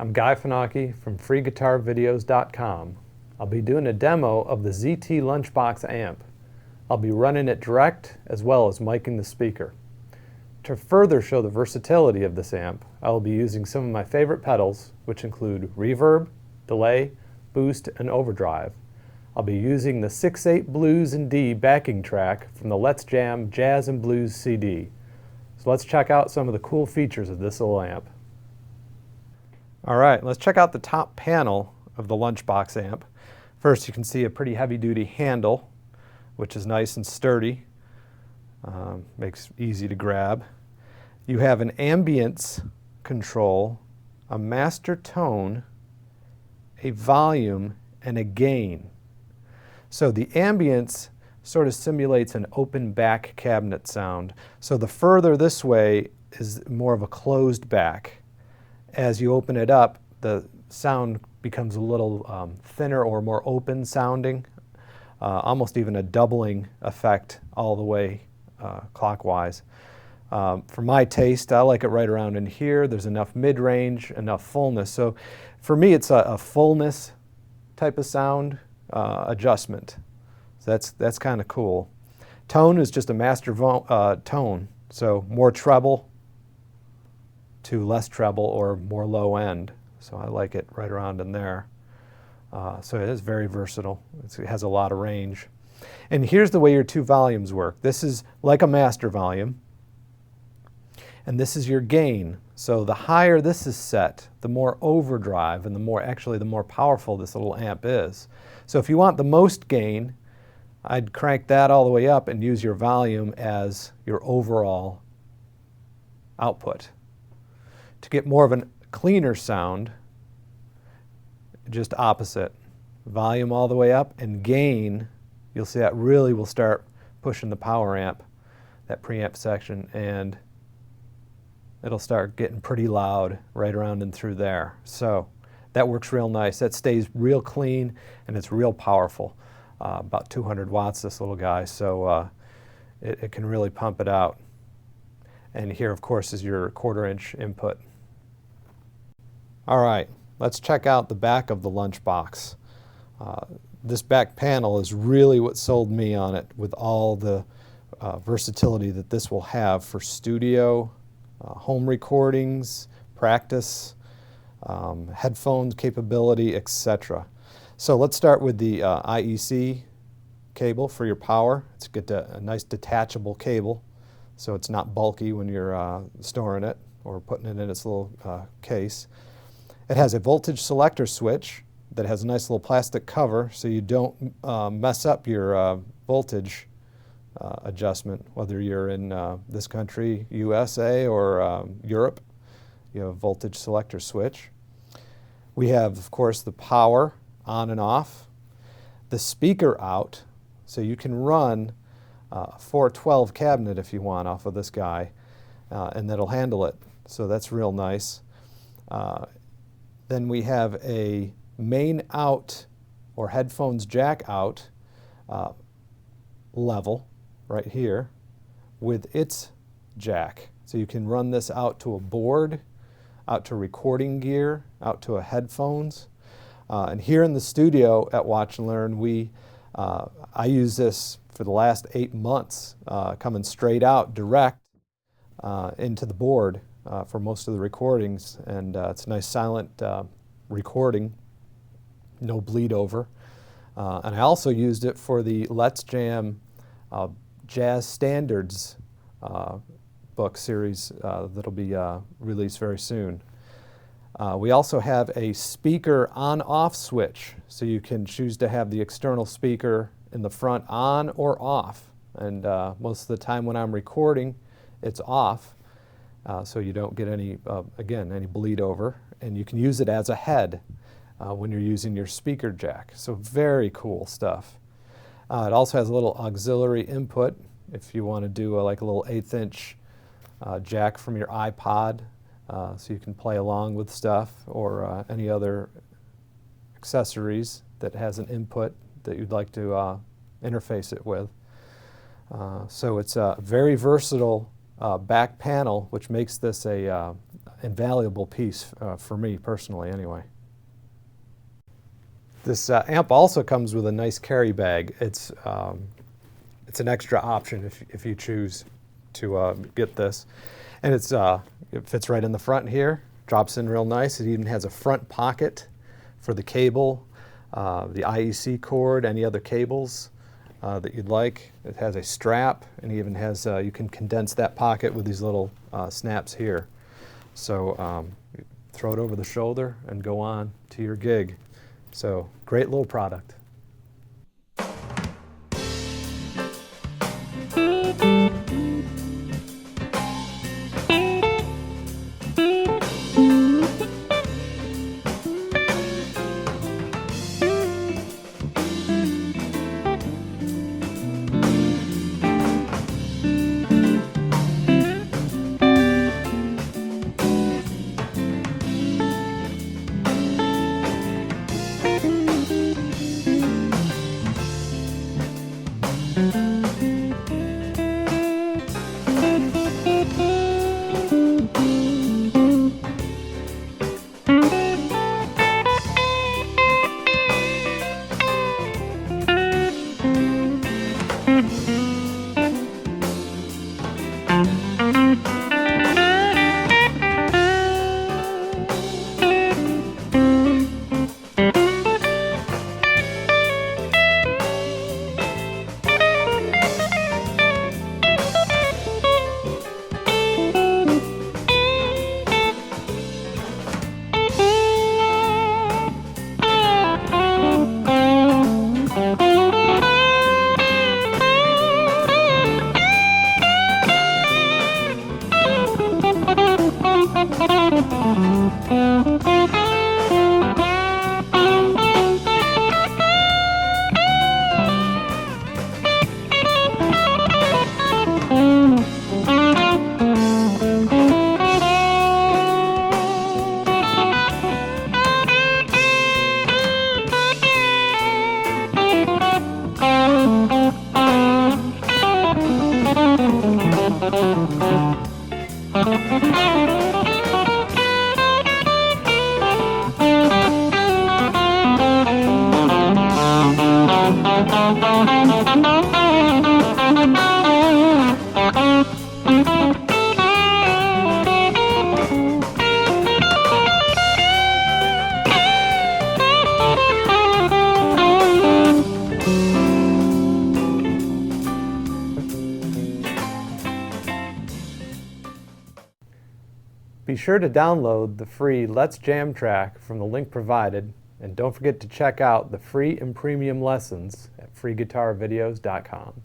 I'm Guy Finocchi from freeguitarvideos.com. I'll be doing a demo of the ZT Lunchbox Amp. I'll be running it direct as well as miking the speaker. To further show the versatility of this amp, I will be using some of my favorite pedals, which include reverb, delay, boost, and overdrive. I'll be using the 6/8 Blues in D backing track from the Let's Jam Jazz and Blues CD. So let's check out some of the cool features of this little amp. Alright, let's check out the top panel of the Lunchbox amp. First, you can see a pretty heavy-duty handle, which is nice and sturdy. Makes it easy to grab. You have an ambience control, a master tone, a volume, and a gain. So the ambience sort of simulates an open back cabinet sound. So the further this way is more of a closed back. As you open it up, the sound becomes a little thinner or more open sounding, almost even a doubling effect all the way clockwise. For my taste, I like it right around in here. There's enough mid-range, enough fullness. So for me, it's a fullness type of sound adjustment. So that's kind of cool. Tone is just a master tone, so more treble to less treble or more low end. So I like it right around in there. So it is very versatile. It has a lot of range. And here's the way your two volumes work. This is like a master volume, and this is your gain. So the higher this is set, the more overdrive and the more powerful this little amp is. So if you want the most gain, I'd crank that all the way up and use your volume as your overall output. To get more of a cleaner sound, just opposite. Volume all the way up, and gain, you'll see that really will start pushing the power amp, that preamp section, and it'll start getting pretty loud right around and through there. So that works real nice. That stays real clean and it's real powerful. About 200 watts, this little guy, so it can really pump it out. And here, of course, is your 1/4 inch input. All right, let's check out the back of the Lunchbox. This back panel is really what sold me on it, with all the versatility that this will have for studio, home recordings, practice, headphones capability, etc. So let's start with the IEC cable for your power. It's got a nice detachable cable, so it's not bulky when you're storing it or putting it in its little case. It has a voltage selector switch that has a nice little plastic cover so you don't mess up your voltage adjustment, whether you're in this country, USA, or Europe. You have a voltage selector switch. We have, of course, the power on and off, the speaker out, so you can run a 412 cabinet if you want off of this guy, and that'll handle it. So that's real nice. Then we have a main out or headphones jack out level right here with its jack. So you can run this out to a board, out to recording gear, out to a headphones. And here in the studio at Watch and Learn, I use this for the last 8 months, coming straight out direct into the board for most of the recordings, and it's a nice silent recording, no bleed over. And I also used it for the Let's Jam Jazz Standards book series that'll be released very soon. We also have a speaker on-off switch, so you can choose to have the external speaker in the front on or off. And most of the time when I'm recording, it's off, so you don't get any, again, any bleed over. And you can use it as a head when you're using your speaker jack. So very cool stuff. It also has a little auxiliary input if you want to do like a little 1/8 inch jack from your iPod. So you can play along with stuff, or any other accessories that has an input that you'd like to interface it with. So it's a very versatile back panel, which makes this a invaluable piece for me personally anyway. This amp also comes with a nice carry bag. It's an extra option if you choose to get this. And it fits right in the front here, drops in real nice. It even has a front pocket for the cable, the IEC cord, any other cables that you'd like. It has a strap, and it even has, you can condense that pocket with these little snaps here. So you throw it over the shoulder and go on to your gig. So great little product. Be sure to download the free Let's Jam track from the link provided, and don't forget to check out the free and premium lessons at freeguitarvideos.com.